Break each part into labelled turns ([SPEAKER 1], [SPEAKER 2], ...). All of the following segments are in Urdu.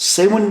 [SPEAKER 1] 7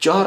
[SPEAKER 1] 4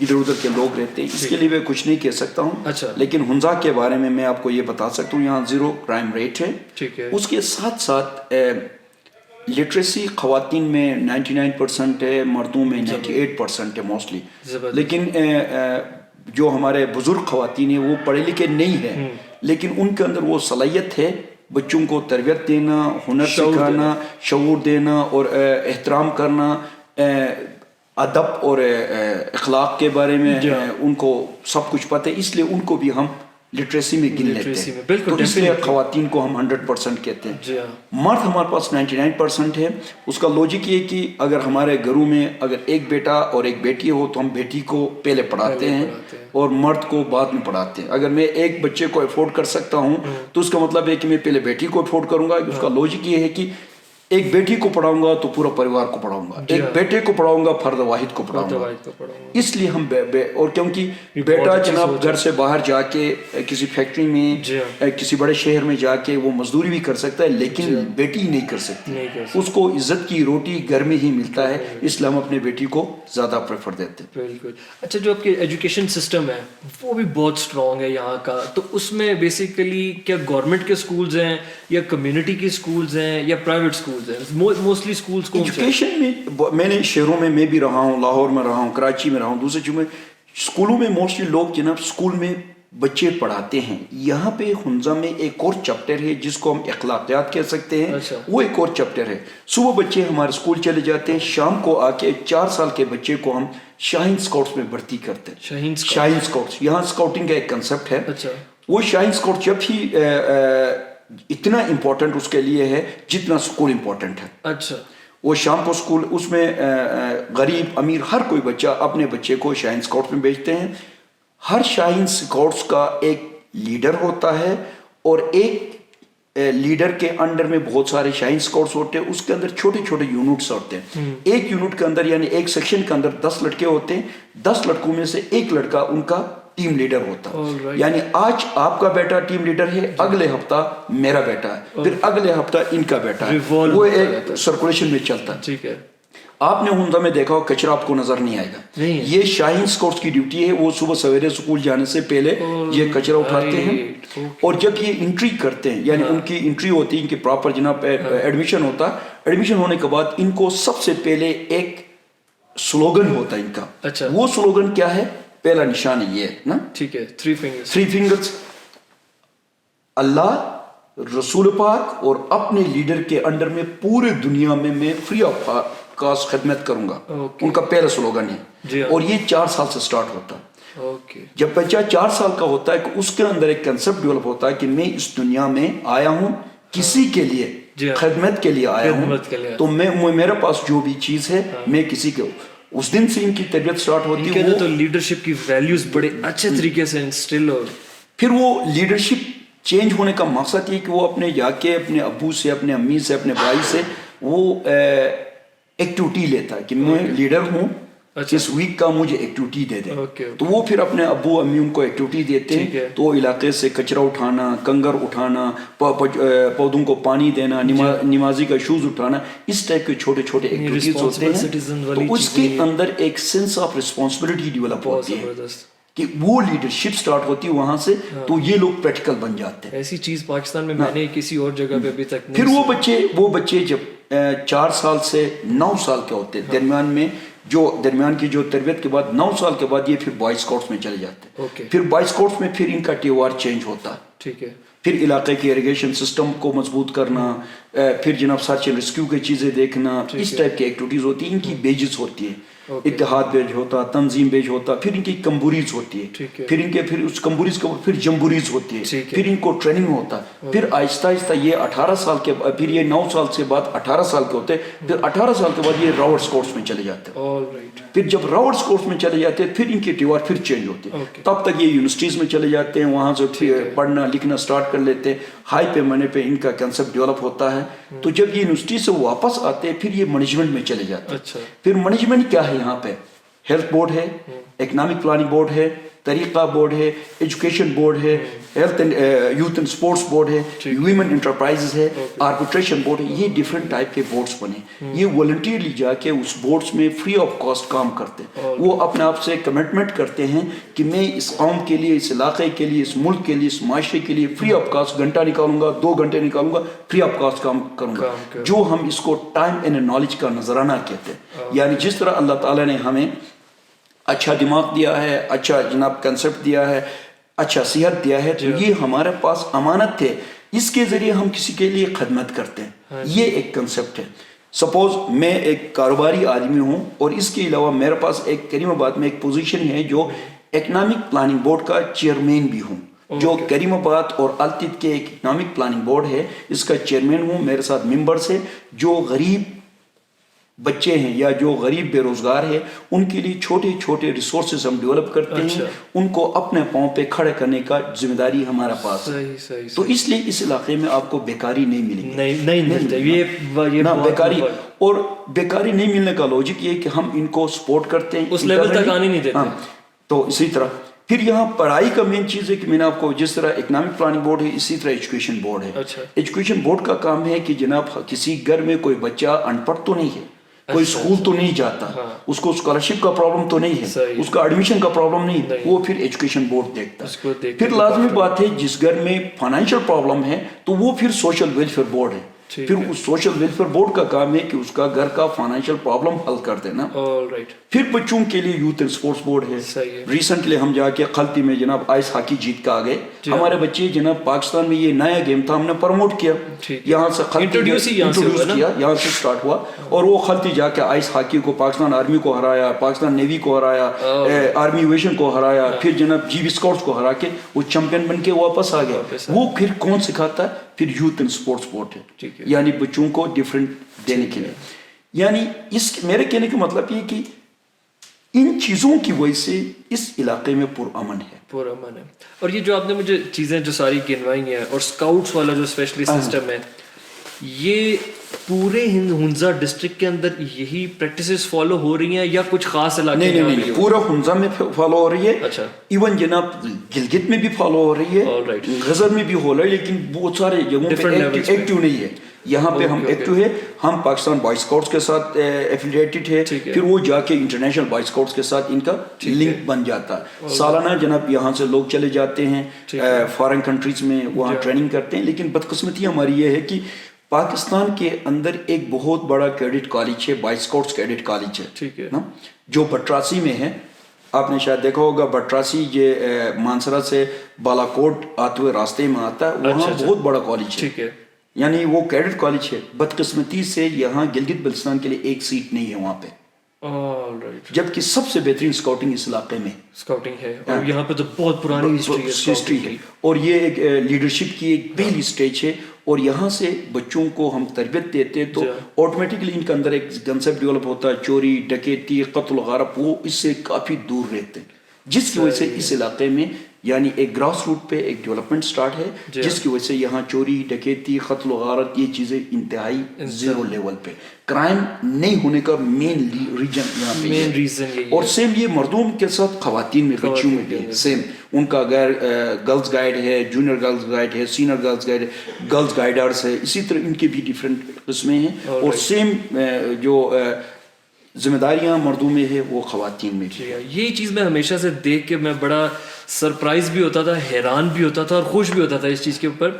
[SPEAKER 1] ادھر ادھر کے لوگ رہتے ہیں. اس کے لیے میں کچھ نہیں کہہ سکتا ہوں.
[SPEAKER 2] اچھا.
[SPEAKER 1] لیکن ہنزا کے بارے میں آپ کو یہ بتا سکتا ہوں, یہاں 0 کرائم ریٹ ہے.
[SPEAKER 2] ٹھیک ہے.
[SPEAKER 1] اس کے ساتھ ساتھ لٹریسی خواتین میں 99% ہے, مردوں میں 98% ہے موسٹلی. لیکن جو ہمارے بزرگ خواتین ہیں وہ پڑھے لکھے نہیں ہیں, لیکن ان کے اندر وہ صلاحیت ہے بچوں کو تربیت دینا, ہنر سکھانا, شعور دینا اور احترام کرنا, ادب اور اخلاق کے بارے میں ان کو سب کچھ پتہ ہے. اس لیے ان کو بھی ہم لٹریسی میں گن لیتے ہیں. تو اس لیے خواتین کو ہم 100% کہتے ہیں. مرد ہمارے پاس 99% ہے. اس کا لوجک یہ کہ اگر ہمارے گھروں میں اگر ایک بیٹا اور ایک بیٹی ہو تو ہم بیٹی کو پہلے پڑھاتے ہیں اور مرد کو بعد میں پڑھاتے ہیں. اگر میں ایک بچے کو افورڈ کر سکتا ہوں تو اس کا مطلب ہے کہ میں پہلے بیٹی کو افورڈ کروں گا. اس کا لوجک یہ ہے کہ ایک بیٹی کو پڑھاؤں گا تو پورا پریوار کو پڑھاؤں گا, ایک بیٹے کو پڑھاؤں گا فرد واحد کو پڑھاؤں گا. اس لیے ہم اور کیونکہ بیٹا جناب گھر سے باہر جا کے کسی فیکٹری میں کسی بڑے شہر میں جا کے وہ مزدوری بھی کر سکتا ہے, لیکن بیٹی نہیں کر سکتی. اس کو عزت کی روٹی گھر میں ہی ملتا ہے, اس لیے ہم اپنے بیٹی کو زیادہ پریفر دیتے ہیں.
[SPEAKER 2] بالکل. اچھا, جو آپ کے ایجوکیشن سسٹم ہے وہ بھی بہت اسٹرانگ ہے یہاں کا, تو اس میں بیسیکلی کیا گورنمنٹ کے اسکولز ہیں یا کمیونٹی کے اسکولز ہیں یا پرائیویٹ اسکولز ہیں؟ موسٹلی اسکولز کو
[SPEAKER 1] ایجوکیشن میں نے شہروں میں بھی رہا ہوں, لاہور میں رہا ہوں, کراچی میں رہا ہوں, دوسرے جگہوں میں اسکولوں میں موسٹلی لوگ جناب اسکول میں بچے پڑھاتے ہیں. یہاں پہ ہنزا میں ایک اور چیپٹر ہے جس کو ہم اخلاقیات کہہ سکتے ہیں. وہ ایک اور چیپٹر ہے. صبح بچے ہمارے اسکول چلے جاتے ہیں, شام کو آ کے 4 سال کے بچے کو ہم شاہین اسکاؤٹس میں بھرتی کرتے ہیں. شاہین اسکاؤٹس, یہاں اسکاؤٹنگ کا ایک کنسپٹ ہے. وہ شاہین اسکاؤٹ جب ہی اتنا امپورٹنٹ اس کے لیے ہے جتنا اسکول امپورٹنٹ ہے.
[SPEAKER 2] اچھا.
[SPEAKER 1] وہ شام کو اسکول, اس میں غریب امیر ہر کوئی بچہ اپنے بچے کو شاہین اسکاؤٹس میں بھیجتے ہیں. ہر شاہین اسکاؤٹس کا ایک لیڈر ہوتا ہے اور ایک لیڈر کے انڈر میں بہت سارے شاہین اسکاؤٹس ہوتے ہیں. اس کے اندر چھوٹے چھوٹے یونٹس ہوتے ہیں. ایک یونٹ کے اندر یعنی ایک سیکشن کے اندر 10 لڑکے ہوتے ہیں. 10 لڑکوں میں سے ایک لڑکا ان کا ٹیم لیڈر ہوتا ہے. یعنی آج آپ کا بیٹا ٹیم لیڈر ہے, اگلے ہفتہ میرا بیٹا ہے, پھر اگلے ہفتہ ان کا بیٹا ہے. وہ ایک سرکولیشن میں چلتا ہے.
[SPEAKER 2] ٹھیک ہے.
[SPEAKER 1] آپ نے ہنزا میں دیکھا ہو کچرا آپ کو نظر نہیں آئے گا. یہ شاہین اسکاؤٹس کی ڈیوٹی ہے. وہ صبح سویرے اسکول جانے سے پہلے یہ کچرا اٹھاتے ہیں اور جب یہ انٹری کرتے ہیں یعنی ان کی انٹری ہوتی ہے, ان کی پراپر جناب ایڈمیشن ہوتا ہے. ایڈمیشن ہونے کے بعد ان کو سب سے پہلے ایک سلوگن ہوتا ہے ان کا. وہ سلوگن کیا ہے؟ پہلا نشان یہ ہے نا,
[SPEAKER 2] ٹھیک ہے, 3 fingers.
[SPEAKER 1] اللہ, رسول پاک اور اپنے لیڈر کے انڈر میں پورے دنیا میں میں فری آف کاسٹ خدمت کروں گا. ان کا پہلا سلوگن ہے اور یہ 4 سال سے سٹارٹ ہوتا ہے. جب بچہ 4 سال کا ہوتا ہے کہ اس کے اندر ایک کنسپٹ ڈیولپ ہوتا ہے کہ میں اس دنیا میں آیا ہوں کسی کے لیے, خدمت کے لیے آیا ہوں, تو میرے پاس جو بھی چیز ہے میں کسی کے, اس دن سے ان کی تربیت سٹارٹ ہوتی ہے.
[SPEAKER 2] تو لیڈرشپ کی ویلیوز بڑے اچھے طریقے سے انسٹل ہو.
[SPEAKER 1] پھر وہ لیڈرشپ چینج ہونے کا مقصد یہ کہ وہ اپنے جا کے اپنے ابو سے, اپنے امی سے, اپنے بھائی سے وہ ایکٹیویٹی لیتا ہے کہ میں لیڈر ہوں, اس ویک کا مجھے ایکٹیویٹی دے دیں. تو وہ پھر اپنے ابو امی ان کو ایکٹیویٹی دیتے ہیں. تو وہ علاقے سے کچرا اٹھانا, کنگر اٹھانا, پودوں کو پانی دینا, نمازی کا شوز اٹھانا, اس ٹائپ کے چھوٹے چھوٹے ایکٹیویٹیز ہوتے ہیں. تو اس کے اندر ایک سینس آف رسپانسبلٹی ڈیولپ ہوتی ہے کہ وہ لیڈرشپ سٹارٹ ہوتی ہے وہاں سے. تو یہ لوگ پریکٹیکل بن جاتے ہیں.
[SPEAKER 2] ایسی چیز پاکستان میں میں نے کسی اور جگہ پہ ابھی تک
[SPEAKER 1] نہیں. پھر وہ بچے جب 4 سال سے 9 سال کے ہوتے ہیں, درمیان کی جو تربیت کے بعد 9 سال کے بعد یہ پھر بوائے اسکاؤٹس میں چلے جاتے ہیں. پھر بوائے اسکاؤٹس میں پھر ان کا ٹیوار چینج ہوتا ہے.
[SPEAKER 2] ٹھیک ہے.
[SPEAKER 1] پھر علاقے کے اریگیشن سسٹم کو مضبوط کرنا, پھر جناب سرچ اینڈ ریسکیو کی چیزیں دیکھنا, اس ٹائپ کی ایکٹیویٹیز ہوتی ہیں. ان کی بیجز ہوتی ہیں, اتحاد بیج ہوتا, تنظیم بیج ہوتا, پھر ان کی کمبوریز ہوتی ہے, پھر اس کمبوریز کے اوپر پھر جمبوریز ہوتی ہے, پھر ان کو ٹریننگ ہوتا ہے. پھر آہستہ آہستہ یہ 18 سال کے, پھر یہ 9 سال سے بعد 18 سال کے ہوتے ہیں. پھر 18 سال کے بعد یہ راوٹ اسکاؤٹس میں چلے جاتے ہیں. پھر جب راوٹ اسکاؤٹس میں چلے جاتے ہیں پھر ان کی ٹیوار پھر چینج ہوتی ہے. تب تک یہ یونیورسٹیز میں چلے جاتے ہیں, وہاں سے پڑھنا لکھنا سٹارٹ کر لیتے ہیں. ہائی پیمانے پہ ان کا کنسپٹ ڈیولپ ہوتا ہے. تو جب یہ یونیورسٹی سے واپس آتے ہیں پھر یہ مینجمنٹ میں چلے جاتے ہیں. پھر مینجمنٹ کیا ہے یہاں پہ؟ ہیلتھ بورڈ ہے, اکنامک پلاننگ بورڈ ہے, طریقہ بورڈ ہے, ایجوکیشن بورڈ ہے, health and youth and sports board ہے, ویمن انٹرپرائزز ہے, آربیٹریشن بورڈ ہے. یہ ڈفرینٹ ٹائپ کے بورڈس بنے. یہ والنٹیئرلی جا کے اس بورڈس میں فری آف کاسٹ کام کرتے ہیں. وہ اپنے آپ سے کمٹمنٹ کرتے ہیں کہ میں اس قوم کے لیے, اس علاقے کے لیے, اس ملک کے لیے, اس معاشرے کے لیے فری آف کاسٹ گھنٹہ نکالوں گا, 2 گھنٹے نکالوں گا, فری آف کاسٹ کام کروں گا. جو ہم اس کو ٹائم اینڈ نالج کا نذرانہ کہتے ہیں. یعنی جس طرح اللہ تعالیٰ نے ہمیں اچھا دماغ دیا ہے, اچھا جناب کنسپٹ دیا ہے, اچھا صحت دیا ہے, تو یہ ہمارے پاس امانت ہے. اس کے ذریعے ہم کسی کے لیے خدمت کرتے ہیں. یہ ایک کنسپٹ ہے. سپوز میں ایک کاروباری آدمی ہوں اور اس کے علاوہ میرے پاس ایک کریم آباد میں ایک پوزیشن ہے جو اکنامک پلاننگ بورڈ کا چیئرمین بھی ہوں, جو کریم آباد اور التت کے ایک اکنامک پلاننگ بورڈ ہے, اس کا چیئرمین ہوں. میرے ساتھ ممبرس ہیں جو غریب بچے ہیں یا جو غریب بے روزگار ہے, ان کے لیے چھوٹے چھوٹے ریسورسز ہم ڈیولپ کرتے ہیں. ان کو اپنے پاؤں پہ کھڑے کرنے کا ذمہ داری ہمارا پاس ہے. تو اس لیے اس علاقے میں آپ کو بیکاری نہیں ملے گی. بیکاری اور بیکاری نہیں ملنے کا لوجک یہ کہ ہم ان کو سپورٹ کرتے ہیں,
[SPEAKER 2] اس لیول تک آنے نہیں دیتے.
[SPEAKER 1] تو اسی طرح پھر یہاں پڑھائی کا مین چیز ہے کہ میں نے آپ کو جس طرح اکنامک پلاننگ بورڈ ہے, اسی طرح ایجوکیشن بورڈ ہے. ایجوکیشن بورڈ کا کام ہے کہ جناب کسی گھر میں کوئی بچہ ان پڑھ تو نہیں ہے, کوئی اسکول تو نہیں جاتا, اس کو اسکالرشپ کا پرابلم تو نہیں ہے, اس کا ایڈمیشن کا پرابلم نہیں, وہ پھر ایجوکیشن بورڈ دیکھتا ہے. پھر لازمی بات ہے جس گھر میں فائنینشیل پرابلم ہے تو وہ پھر سوشل ویلفیئر بورڈ ہے. پھر اس سوشل ویلفیئر بورڈ کا کام ہے کہ اس کا گھر کا فائنینشیل پرابلم حل کر دینا. پھر بچوں کے لیے یوتھ اینڈ اسپورٹس بورڈ ہے. ریسنٹلی ہم جا کے خلطی میں جناب آئس ہاکی جیت کے آ گئے. ہمارے بچے جناب پاکستان میں یہ نیا گیم تھا, ہم نے پروموٹ کیا, یہاں سے انٹروڈیوس کیا, یہاں سے اسٹارٹ ہوا, اور وہ خلطی جا کے آئس ہاکی کو پاکستان آرمی کو ہرایا, پاکستان نیوی کو ہرایا, آرمی ایویشن کو ہرایا, پھر جناب جی بی اسکاؤٹس کو ہرا کے وہ چیمپئن بن کے واپس آ گیا. وہ پھر کون سکھاتا ہے؟ پھر یوتھ اینڈ اسپورٹس بورڈ ہے, یعنی بچوں کو ڈفرینٹ دینے کے لیے. یعنی اس میرے کہنے کا مطلب یہ کہ ان چیزوں کی وجہ سے اس علاقے میں پرامن ہے.
[SPEAKER 2] اور یہ جو آپ نے مجھے چیزیں جو ساری گنوائی ہیں, اور اسکاؤٹس والا جو اسپیشلی سسٹم ہے, یہ پورے ہنزا ڈسٹرکٹ کے اندر یہی پریکٹسز فالو ہو رہی ہیں یا کچھ خاص علاقے؟
[SPEAKER 1] نہیں, پورا ہنزا میں فالو ہو رہی ہے. اچھا. ایون جناب گلگت میں بھی فالو ہو رہی ہے, غزر میں بھی ہو رہا ہے, لیکن بہت سارے جگہوں پہ ایکٹیو نہیں ہے. یہاں پہ ہم ایکٹیو ہے, ہم پاکستان بوائے اسکاؤٹس کے ساتھ ایفیلیٹڈ ہے, پھر وہ جا کے انٹرنیشنل بوائے اسکاؤٹس کے ساتھ ان کا لنک بن جاتا ہے. سالانہ جناب یہاں سے لوگ چلے جاتے ہیں فارن کنٹریز میں, وہاں ٹریننگ کرتے ہیں. لیکن بدقسمتی ہماری یہ ہے کہ پاکستان کے اندر ایک بہت بڑا کیڈٹ کالج ہے, بوائے اسکاؤٹس کیڈٹ کالج ہے نا, جو بٹراسی میں ہے. آپ نے شاید دیکھا ہوگا بٹراسی یہ مانسرا سے بالا کوٹ آتے ہوئے راستے میں آتا ہے, وہاں بہت بڑا کالج ہے, یعنی وہ کیڈٹ کالج ہے. بدقسمتی سے یہاں گلگت بلتستان کے لیے ایک سیٹ نہیں ہے وہاں پہ, جبکہ سب سے بہترین اسکاؤٹنگ اس علاقے میں
[SPEAKER 2] اسکاؤٹنگ ہے. اور یہاں پہ تو بہت پرانی
[SPEAKER 1] ہسٹری ہے, اور یہ ایک لیڈرشپ کی ایک پہلی سٹیج ہے. اور یہاں سے بچوں کو ہم تربیت دیتے ہیں تو آٹومیٹکلی ان کے اندر ایک کنسیپٹ ڈیولپ ہوتا ہے, چوری ڈکیتی قتل غارت, وہ اس سے کافی دور رہتے ہیں, جس کی وجہ سے اس علاقے میں یعنی ایک گراس روٹ پہ ایک ڈیولپمنٹ سٹارٹ ہے, جس کی وجہ سے یہاں چوری ڈکیتی قتل و غارت یہ چیزیں انتہائی زیرو لیول پہ, کرائم نہیں ہونے کا مین ریجن یہاں پہ ہے. اور سیم یہ مردوں کے ساتھ خواتین میں بچیوں میں بھی ہے سیم. ان کا گرلز گائیڈ ہے, جونیئر گرلز گائیڈ ہے, سینئر گرلز گائیڈ ہے, گرلز گائیڈرز ہے, اسی طرح ان کے بھی ڈفرینٹ قسمیں ہیں. اور سیم جو ذمہ داریاں مردوں میں ہے وہ خواتین میں بھی.
[SPEAKER 2] یہ چیز میں ہمیشہ سے دیکھ کے میں بڑا سرپرائز بھی ہوتا تھا, حیران بھی ہوتا تھا, اور خوش بھی ہوتا تھا اس چیز کے اوپر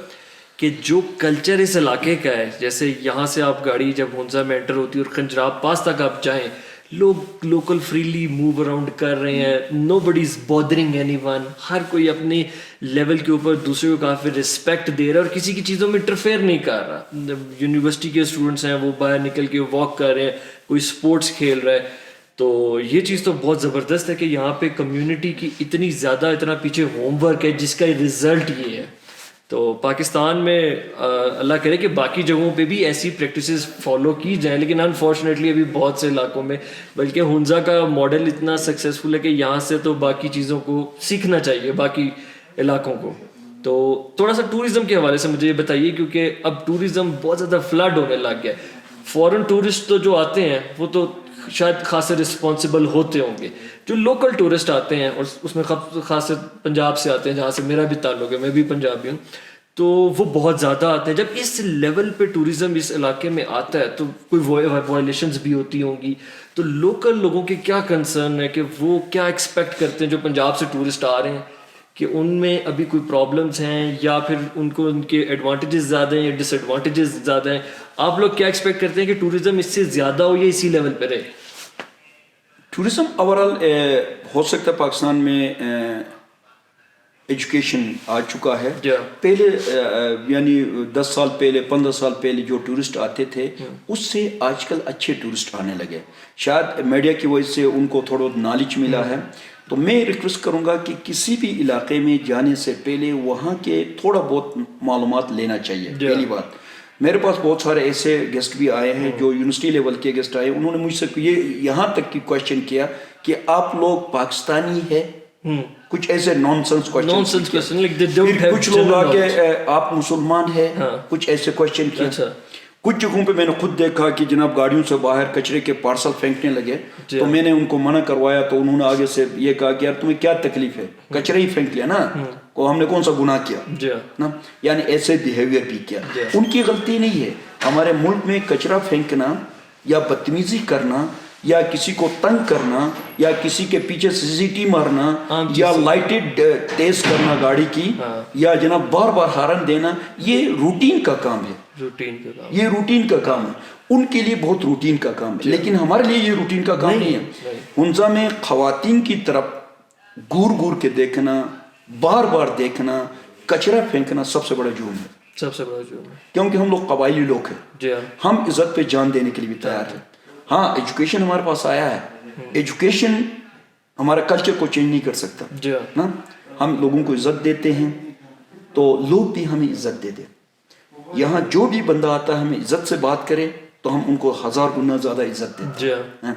[SPEAKER 2] کہ جو کلچر اس علاقے کا ہے. جیسے یہاں سے آپ گاڑی جب ہنزا میں انٹر ہوتی ہے اور خنجراب پاس تک آپ جائیں, لوگ لوکل فریلی موو اراؤنڈ کر رہے ہیں, نو بڈی از بادرنگ اینی ون, ہر کوئی اپنی لیول کے اوپر دوسرے کو کافی رسپیکٹ دے رہا ہے اور کسی کی چیزوں میں انٹرفیئر نہیں کر رہا. یونیورسٹی کے اسٹوڈنٹس ہیں وہ باہر نکل کے واک کر رہے ہیں, کوئی اسپورٹس کھیل رہا ہے. تو یہ چیز تو بہت زبردست ہے کہ یہاں پہ کمیونٹی کی اتنی زیادہ اتنا پیچھے ہوم ورک ہے جس کا رزلٹ یہ ہے. تو پاکستان میں اللہ کرے کہ باقی جگہوں پہ بھی ایسی پریکٹسز فالو کی جائیں, لیکن انفارچونیٹلی ابھی بہت سے علاقوں میں, بلکہ ہنزا کا ماڈل اتنا سکسیزفل ہے کہ یہاں سے تو باقی چیزوں کو سیکھنا چاہیے باقی علاقوں کو. تو تھوڑا سا ٹورزم کے حوالے سے مجھے یہ بتائیے, کیونکہ اب ٹورزم بہت زیادہ فلڈ ہونے لگ گیا ہے. فورن ٹورسٹ تو جو آتے ہیں وہ تو شاید خاصے رسپانسبل ہوتے ہوں گے. جو لوکل ٹورسٹ آتے ہیں اور اس میں خاص پنجاب سے آتے ہیں جہاں سے میرا بھی تعلق ہے, میں بھی پنجابی ہوں, تو وہ بہت زیادہ آتے ہیں. جب اس لیول پہ ٹوریزم اس علاقے میں آتا ہے تو کوئی وائلیشنز بھی ہوتی ہوں گی. تو لوکل لوگوں کے کیا کنسرن ہے کہ وہ کیا ایکسپیکٹ کرتے ہیں جو پنجاب سے ٹورسٹ آ رہے ہیں, کہ ان میں ابھی کوئی پرابلمس ہیں یا پھر ان کو ان کے ایڈوانٹیجز زیادہ ہیں یا ڈس ایڈوانٹیجز زیادہ ہیں؟ آپ لوگ کیا ایکسپیکٹ کرتے ہیں کہ ٹوریزم اس سے زیادہ ہو یا اسی لیول پہ رہے؟
[SPEAKER 1] ٹورزم اوورآل ہو سکتا ہے پاکستان میں ایجوکیشن آ چکا ہے. پہلے یعنی 10 سال پہلے 15 سال پہلے جو ٹورسٹ آتے تھے اس سے آج کل اچھے ٹورسٹ آنے لگے. شاید میڈیا کی وجہ سے ان کو تھوڑا نالج ملا ہے. تو میں ریکویسٹ کروں گا کہ کسی بھی علاقے میں جانے سے پہلے وہاں کے تھوڑا بہت معلومات لینا چاہیے. پہلی بات, میرے پاس بہت سارے ایسے گیسٹ بھی آئے ہیں جو یونیورسٹی لیول کے گیسٹ آئے, انہوں نے مجھ سے یہاں تک کی کوشچن کیا کہ آپ لوگ پاکستانی ہے, کچھ ایسے نان سنس کوشچن. پھر کچھ لوگ آ کے آپ مسلمان ہے, کچھ ایسے کوشچن کیا. کچھ جگہوں پہ میں نے خود دیکھا کہ جناب گاڑیوں سے باہر کچرے کے پارسل پھینکنے لگے, تو میں نے ان کو منع کروایا. تو انہوں نے آگے سے یہ کہا کہ یار تمہیں کیا تکلیف ہے, کچرے ہی پھینک لیا نا, کو ہم نے کون سا گناہ کیا نا. یعنی ایسے بیہیویئر بھی کیا. ان کی غلطی نہیں ہے. ہمارے ملک میں کچرا پھینکنا یا بدتمیزی کرنا یا کسی کو تنگ کرنا یا کسی کے پیچھے CCTV مارنا یا لائٹیں تیز کرنا گاڑی کی یا جناب بار بار ہارن دینا, یہ روٹین کا کام ہے. یہ روٹین کا کام ہے. ان کے لیے بہت روٹین کا کام ہے, لیکن ہمارے لیے یہ روٹین کا کام نہیں ہے. ہنزا میں خواتین کی طرف گور گور کے دیکھنا, بار بار دیکھنا, کچرا پھینکنا سب سے بڑا جرم ہے.
[SPEAKER 2] سب سے بڑا جرم ہے,
[SPEAKER 1] کیونکہ ہم لوگ قبائلی لوگ ہیں. ہم عزت پہ جان دینے کے لیے بھی تیار ہیں. ہاں ایجوکیشن ہمارے پاس آیا ہے, ایجوکیشن ہمارا کلچر کو چینج نہیں کر سکتا نا. ہم لوگوں کو عزت دیتے ہیں تو لوگ بھی ہمیں عزت دے دیں. یہاں جو بھی بندہ آتا ہے ہمیں عزت سے بات کرے تو ہم ان کو 1000 گنا زیادہ عزت دیتے ہیں.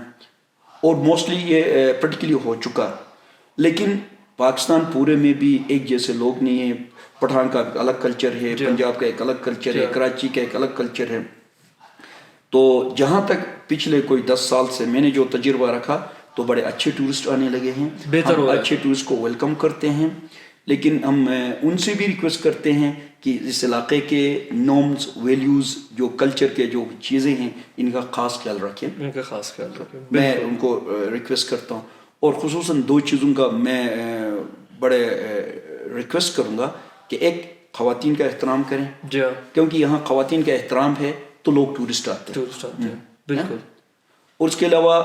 [SPEAKER 1] اور موسٹلی یہ پریکٹیکلی ہو چکا. لیکن پاکستان پورے میں بھی ایک جیسے لوگ نہیں ہیں. پٹھان کا الگ کلچر ہے, پنجاب کا ایک الگ کلچر ہے, کراچی کا ایک الگ کلچر ہے. تو جہاں تک پچھلے کوئی 10 سال سے میں نے جو تجربہ رکھا تو بڑے اچھے ٹورسٹ آنے لگے ہیں. ہم اچھے ٹورسٹ کو ویلکم کرتے ہیں, لیکن ہم ان سے بھی ریکویسٹ کرتے ہیں کہ اس علاقے کے نارمز ویلیوز جو کلچر کے جو چیزیں ہیں ان کا خاص خیال رکھیں. میں ان کو ریکویسٹ کرتا ہوں. اور خصوصاً 2 چیزوں کا میں بڑے ریکویسٹ کروں گا کہ ایک خواتین کا احترام کریں, کیونکہ یہاں خواتین کا احترام ہے تو لوگ ٹورسٹ آتے ہیں. بالکل. اور اس کے علاوہ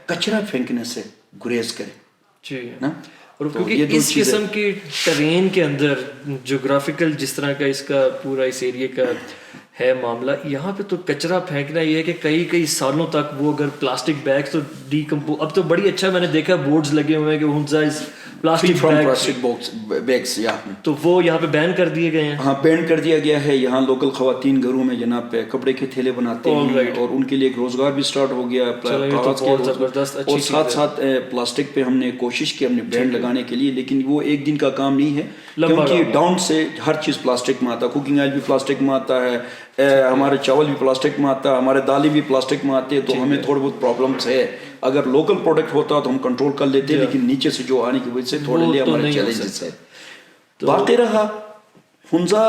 [SPEAKER 1] کچرا پھینکنے سے گریز کریں.
[SPEAKER 2] اور کیونکہ اس قسم کی ٹرین کے اندر جغرافیکل جس طرح کا اس کا پورا اس ایریے کا ہے معاملہ, یہاں پہ تو کچرا پھینکنا یہ ہے کہ کئی سالوں تک وہ اگر پلاسٹک بیگس تو اب تو بڑی اچھا میں نے دیکھا بورڈز لگے ہوئے ہیں کہ ہنزا از پلاسٹک
[SPEAKER 1] بیگس,
[SPEAKER 2] تو وہ یہاں پہ بین کر دیے گئے ہیں.
[SPEAKER 1] ہاں بین کر دیا گیا ہے. یہاں لوکل خواتین گھروں میں جناب کپڑے کے تھیلے بناتے ہیں اور ان کے لیے ایک روزگار بھی سٹارٹ ہو گیا. اور ساتھ ساتھ پلاسٹک پہ ہم نے کوشش کی, ہم نے بین لگانے کے لیے, لیکن وہ ایک دن کا کام نہیں ہے کیونکہ ڈاؤن سے ہر چیز پلاسٹک میں آتا ہے. کوکنگ آئل بھی پلاسٹک میں آتا ہے, ہمارے چاول بھی پلاسٹک میں آتا ہے, ہمارے دالیں بھی پلاسٹک میں آتے ہیں. تو ہمیں تھوڑے بہت پرابلمس ہے. اگر لوکل پروڈکٹ ہوتا تو ہم کنٹرول کر لیتے, لیکن نیچے سے جو آنے کی وجہ سے تھوڑے لیے ہمارے چیلنجز ہے. باقی رہا ہنزا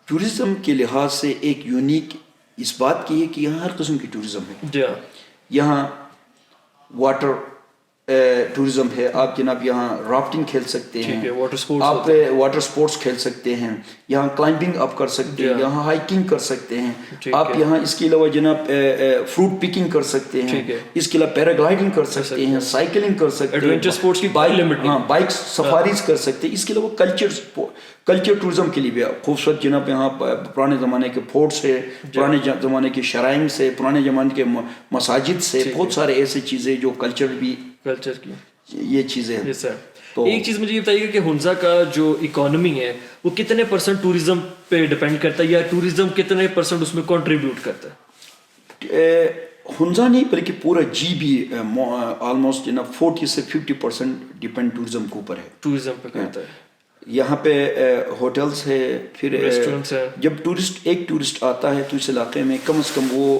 [SPEAKER 1] ٹورزم کے لحاظ سے ایک یونیک اس بات کی ہے کہ یہاں ہر قسم کی ٹورزم ہے. یہاں واٹر ٹورزم ہے. آپ جناب یہاں رافٹنگ کھیل سکتے ہیں, آپ واٹر سپورٹس کھیل سکتے ہیں, یہاں کلائمبنگ آپ کر سکتے ہیں, یہاں ہائکنگ کر سکتے ہیں آپ, یہاں اس کے علاوہ جناب فروٹ پکنگ کر سکتے ہیں, اس کے علاوہ پیراگلائڈنگ کر سکتے ہیں, سائیکلنگ کر سکتے ہیں, بائک سفاریز کر سکتے ہیں. اس کے علاوہ کلچر ٹورزم کے لیے بھی خوبصورت جناب یہاں پرانے زمانے کے فورٹس ہے, پرانے زمانے کے شرائن سے, پرانے زمانے کے مساجد سے, بہت سارے ایسے چیزیں جو کلچر کی یہ چیزیں ہیں.
[SPEAKER 2] تو ایک چیز مجھے یہ بتائیے کہ ہنزا کا جو اکانومی ہے وہ کتنے % ٹوریزم پہ ڈپینڈ کرتا ہے, یا ٹوریزم کتنے % اس میں کنٹریبیوٹ کرتا ہے؟
[SPEAKER 1] ہنزا نہیں بلکہ پورا GB آلموسٹ 40 سے 50% ڈپینڈ ٹوریزم کے اوپر ہے.
[SPEAKER 2] ٹوریزم پہ کرتا ہے.
[SPEAKER 1] یہاں پہ ہوٹلس ہے, پھر
[SPEAKER 2] ریسٹورنٹس ہے.
[SPEAKER 1] جب ایک ٹورسٹ آتا ہے تو اس علاقے میں کم از کم وہ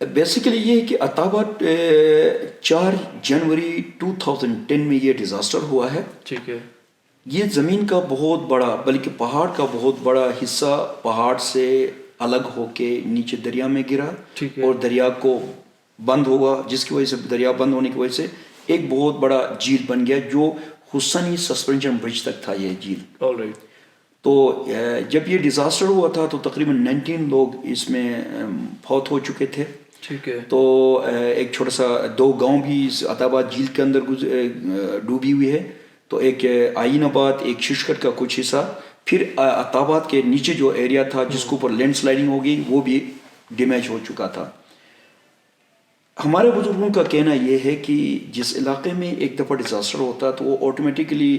[SPEAKER 1] بیسیکلی یہ ہے کہ عطا آباد 4 جنوری 2010 میں یہ ڈیزاسٹر ہوا ہے.
[SPEAKER 2] ٹھیک ہے.
[SPEAKER 1] یہ زمین کا بہت بڑا بلکہ پہاڑ کا بہت بڑا حصہ پہاڑ سے الگ ہو کے نیچے دریا میں گرا اور دریا کو بند ہوا, جس کی وجہ سے دریا بند ہونے کی وجہ سے ایک بہت بڑا جھیل بن گیا جو حسنی سسپینشن برج تک تھا یہ جھیل. تو جب یہ ڈیزاسٹر ہوا تھا تو تقریباً 19 لوگ اس میں فوت ہو چکے تھے.
[SPEAKER 2] ٹھیک ہے.
[SPEAKER 1] تو ایک چھوٹا سا 2 گاؤں بھی اس عطا آباد جھیل کے اندر ڈوبی ہوئی ہے. تو ایک آئین آباد, ایک ششکٹ کا کچھ حصہ, پھر عطا آباد کے نیچے جو ایریا تھا جس کے اوپر لینڈ سلائڈنگ ہو گئی وہ بھی ڈیمیج ہو چکا تھا. ہمارے بزرگوں کا کہنا یہ ہے کہ جس علاقے میں ایک دفعہ ڈیزاسٹر ہوتا تو وہ آٹومیٹکلی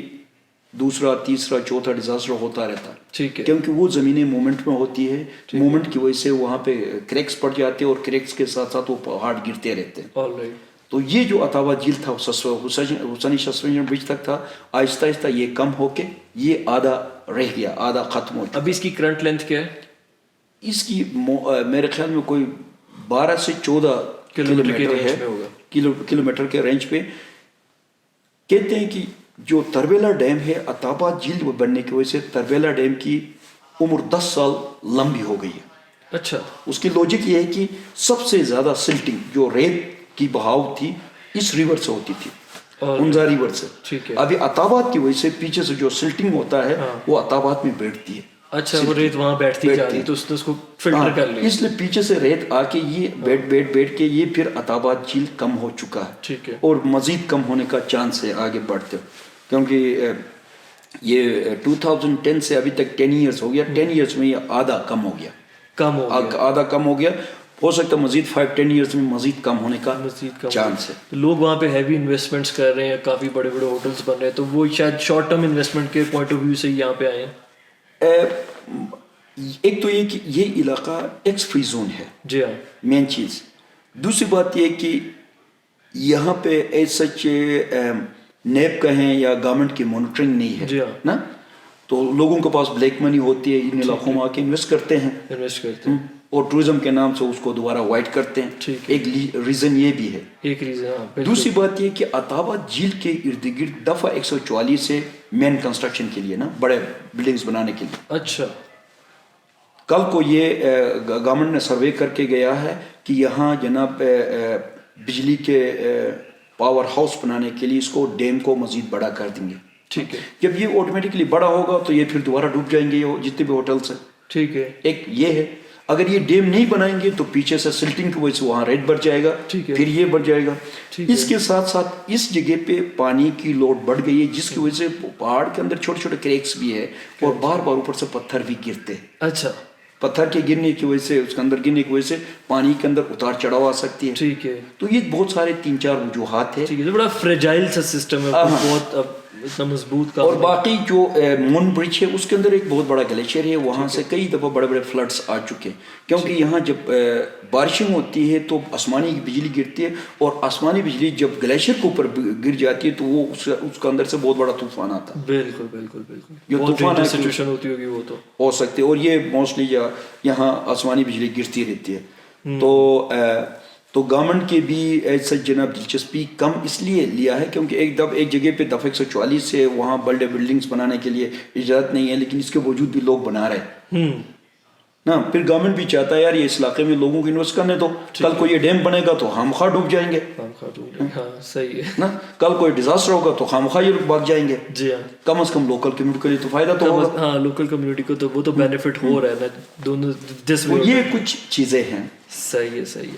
[SPEAKER 1] دوسرا, تیسرا, چوتھا ڈیزاسٹر ہوتا رہتا.
[SPEAKER 2] ٹھیک ہے.
[SPEAKER 1] کیونکہ وہ زمینیں مومنٹ میں ہوتی ہے, مومنٹ کی وجہ سے وہاں پہ کریکس پڑ جاتے ہیں اور کریکس کے ساتھ ساتھ وہ پہاڑ گرتے رہتے ہیں. تو یہ جو عطا آباد جھیل تھا حسنی سسپینشن برج تک تھا, آہستہ آہستہ یہ کم ہو کے یہ آدھا رہ گیا, آدھا ختم ہو گیا.
[SPEAKER 2] ابھی اس کی کرنٹ لینتھ کیا ہے؟
[SPEAKER 1] اس کی میرے خیال میں کوئی 12 سے 14 کلومیٹر ہے, کلومیٹر کے رینج پہ. کہتے ہیں کہ جو تربیلا ڈیم ہے عطا آباد جھیل بننے کی وجہ سے تربیلا ڈیم کی عمر 10 سال لمبی ہو گئی ہے.
[SPEAKER 2] اچھا. اس
[SPEAKER 1] کی لوجک یہ ہے کہ سب سے زیادہ سلٹنگ جو ریت کی بہاؤ تھی اس ریور سے ہوتی تھی, ہنزا ریور سے. ابھی عطا آباد کی وجہ سے پیچھے سے جو سلٹنگ ہوتا ہے وہ عطا آباد میں بیٹھتی ہے.
[SPEAKER 2] اچھا, وہ ریت وہاں بیٹھتی ہے تو اس کو فلٹر کر لیا,
[SPEAKER 1] اس لیے پیچھے سے ریت آ کے یہ بیٹھ کے یہ پھر عطا آباد جھیل کم ہو چکا ہے.
[SPEAKER 2] ٹھیک ہے.
[SPEAKER 1] اور مزید کم ہونے کا چانس ہے آگے بڑھتے, کیونکہ یہ 2010 سے ابھی تک 10 ایئرس ہو گیا. 10 ایئرس میں یہ آدھا کم ہو گیا, آدھا کم ہو گیا. ہو سکتا ہے مزید 5-10 ایئرس میں مزید کم ہونے کا چانس ہے.
[SPEAKER 2] لوگ وہاں پہ ہیوی انویسٹمنٹس کر رہے ہیں, کافی بڑے بڑے ہوٹلس بن رہے ہیں, تو وہ شاید شارٹ ٹرم انویسٹمنٹ کے پوائنٹ آف ویو سے یہاں پہ آئے ہیں.
[SPEAKER 1] ایک تو یہ کہ یہ علاقہ ٹیکس فری زون ہے.
[SPEAKER 2] جی ہاں.
[SPEAKER 1] مین چیز. دوسری بات یہ کہ یہاں پہ ایز سچ نیب کا ہیں یا گورنمنٹ کی مانیٹرنگ نہیں ہے.
[SPEAKER 2] جی ہاں.
[SPEAKER 1] نا, تو لوگوں کے پاس بلیک منی ہوتی ہے, ان علاقوں میں آ کے انویسٹ کرتے ہیں اور ٹورزم کے نام سے اس کو دوبارہ وائٹ کرتے ہیں. ایک ریزن یہ بھی ہے.
[SPEAKER 2] ایک ریزن.
[SPEAKER 1] دوسری بات یہ کہ عطا آباد جھیل کے ارد گرد دفعہ 144 ہے مین کنسٹرکشن کے لیے, نا, بڑے بلڈنگز بنانے کے لیے.
[SPEAKER 2] اچھا.
[SPEAKER 1] کل کو یہ گورنمنٹ نے سروے کر کے گیا ہے کہ یہاں جناب بجلی کے پاور ہاؤس بنانے کے لیے اس کو ڈیم کو مزید بڑا کر دیں گے.
[SPEAKER 2] ٹھیک ہے.
[SPEAKER 1] جب یہ آٹومیٹکلی بڑا ہوگا تو یہ پھر دوبارہ ڈوب جائیں گے یہ جتنے بھی ہوٹلس ہیں.
[SPEAKER 2] ٹھیک ہے.
[SPEAKER 1] ایک یہ ہے, اگر یہ ڈیم نہیں بنائیں گے تو پیچھے سے سلٹنگ کی وجہ سے وہاں ریٹ بڑھ جائے گا, پھر یہ بڑھ جائے گا. اس کے ساتھ ساتھ اس جگہ پہ پانی کی لوڈ بڑھ گئی ہے جس کی وجہ سے پہاڑ کے اندر چھوٹے چھوٹے کریکس بھی ہے اور بار بار اوپر سے پتھر بھی گرتے ہیں.
[SPEAKER 2] اچھا.
[SPEAKER 1] پتھر کے گرنے کی وجہ سے, اس کے اندر گرنے کی وجہ سے پانی کے اندر اتار چڑھاؤ آ سکتی ہے.
[SPEAKER 2] ٹھیک ہے.
[SPEAKER 1] تو یہ بہت سارے 3-4 وجوہات ہیں.
[SPEAKER 2] ٹھیک ہے. بڑا فریجائل سا سسٹم ہے, بہت اتنا مضبوط کا.
[SPEAKER 1] اور باقی جو مون برج ہے اس کے اندر ایک بہت بڑا گلیشیئر ہے, وہاں سے کئی دفعہ بڑے بڑے فلڈس آ چکے ہیں. کیونکہ یہاں جب بارشیں ہوتی ہے تو آسمانی بجلی گرتی ہے, اور آسمانی بجلی جب گلیشیئر کے اوپر گر جاتی ہے تو وہ اس کے اندر سے بہت بڑا طوفان آتا ہے.
[SPEAKER 2] بالکل بالکل بالکل.
[SPEAKER 1] یہ طوفان
[SPEAKER 2] سچویشن ہوتی ہوگی وہ تو
[SPEAKER 1] ہو سکتی ہے, اور یہ موسٹلی یہاں آسمانی بجلی گرتی رہتی ہے. تو گورنمنٹ کے بھی ایسا جناب دلچسپی کم اس لیے لیا ہے کیونکہ ایک جگہ پہ دفعہ 144 سے وہاں بڑے بلڈنگز بنانے کے لیے اجازت نہیں ہے, لیکن اس کے باوجود بھی لوگ بنا رہے ہیں نا. پھر گورنمنٹ بھی چاہتا ہے یار یہ اس علاقے میں لوگوں کو انویسٹ کرنے دو, کل کو یہ ڈیم بنے گا تو خام خواہ ڈوب جائیں گے.
[SPEAKER 2] ہاں صحیح ہے
[SPEAKER 1] نا, کل کوئی ڈیزاسٹر ہوگا تو خام خواہ یہ لوگ بھاگ جائیں گے.
[SPEAKER 2] جی ہاں.
[SPEAKER 1] کم از کم لوکل کمیونٹی کے لیے تو فائدہ تو ہوگا.
[SPEAKER 2] ہاں لوکل کمیونٹی کو تو وہ تو بینیفٹ ہو رہا ہے نا دونوں. یہ
[SPEAKER 1] کچھ چیزیں ہیں.
[SPEAKER 2] صحیح ہے. صحیح ہے.